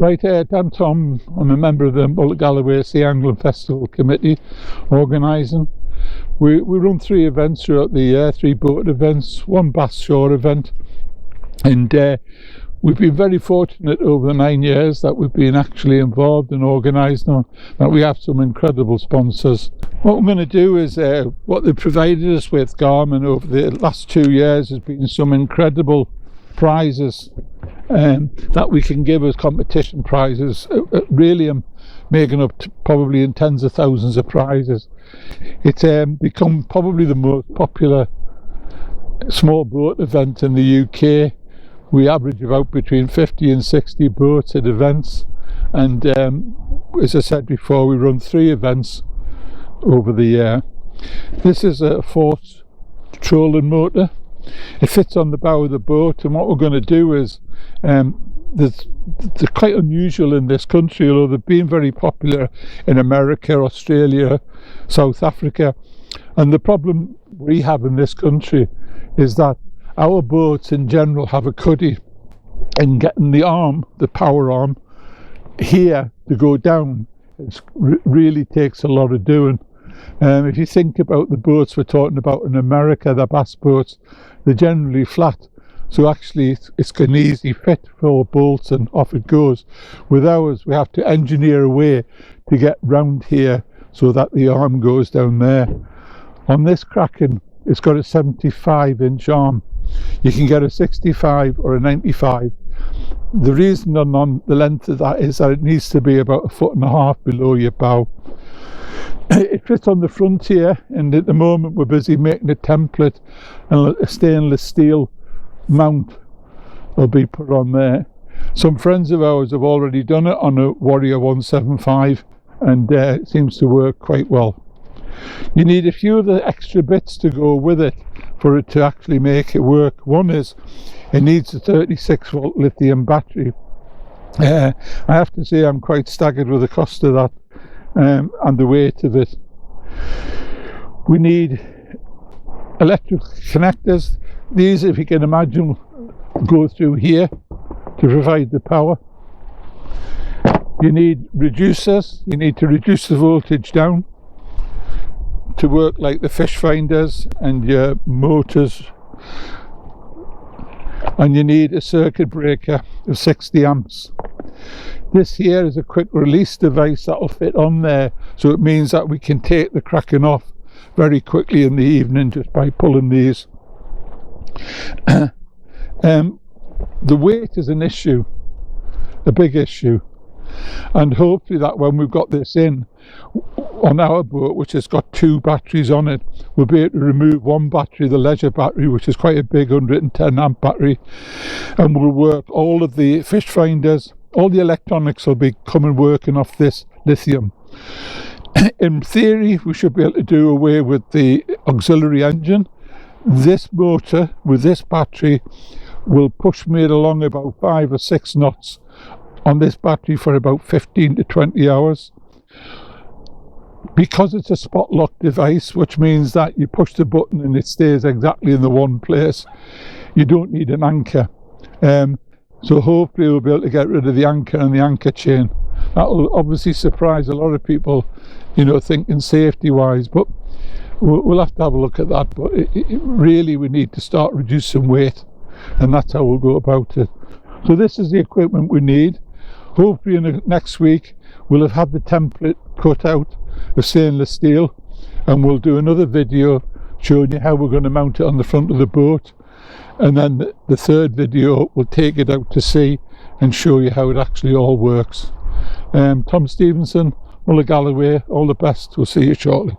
Right, I'm Tom. I'm a member of the Galloway Sea Angling Festival Committee organising. We run 3 events throughout the year, 3 boat events, 1 bass shore event, and we've been very fortunate over the 9 years that we've been actually involved in organising, that we have some incredible sponsors. What we're going to do is, what they've provided us with, Garmin, over the last 2 years has been some incredible prizes that we can give as competition prizes. Really, I'm making up to probably in tens of thousands of prizes. It's become probably the most popular small boat event in the UK. We average about between 50 and 60 boats at events, and as I said before, we run 3 events over the year. This is a force trolling motor. It fits on the bow of the boat, and what we're going to do is, they're quite unusual in this country, although they've been very popular in America, Australia, South Africa. And the problem we have in this country is that our boats in general have a cuddy, and getting the arm, the power arm, here to go down, it really takes a lot of doing. If you think about the boats we're talking about in America, the bass boats, they're generally flat, so actually it's an easy fit for bolts and off it goes. With ours, we have to engineer a way to get round here so that the arm goes down there. On this Kraken, it's got a 75-inch arm. You can get a 65 or a 95. The reason on the length of that is that it needs to be about 1.5 feet below your bow. It fits on the front here, and at the moment we're busy making a template, and a stainless steel mount will be put on there. Some friends of ours have already done it on a Warrior 175, and it seems to work quite well. You need a few of the extra bits to go with it for it to actually make it work. One is it needs a 36-volt lithium battery. I have to say I'm quite staggered with the cost of that. And the weight of it. We need electric connectors. These, if you can imagine, go through here to provide the power. You need reducers. You need to reduce the voltage down to work like the fish finders and your motors. And you need a circuit breaker of 60 amps. This here is a quick release device that will fit on there, so it means that we can take the Kraken off very quickly in the evening just by pulling these. The weight is an issue, a big issue, and hopefully that when we've got this in on our boat, which has got 2 batteries on it, we'll be able to remove 1 battery, the leisure battery, which is quite a big 110 amp battery, and we'll work all of the fish finders. All the electronics will be coming working off this lithium. In theory, we should be able to do away with the auxiliary engine. This motor with this battery will push me along about 5 or 6 knots on this battery for about 15 to 20 hours. Because it's a spot lock device, which means that you push the button and it stays exactly in the one place, you don't need an anchor. So hopefully we'll be able to get rid of the anchor and the anchor chain. That will obviously surprise a lot of people, you know, thinking safety wise, but we'll have to have a look at that. But really we need to start reducing weight, and that's how we'll go about it. So this is the equipment we need. Hopefully in the next week we'll have had the template cut out of stainless steel, and we'll do another video showing you how we're going to mount it on the front of the boat. And then the 3rd video will take it out to sea and show you how it actually all works. Tom Stevenson, Galloway, all the best. We'll see you shortly.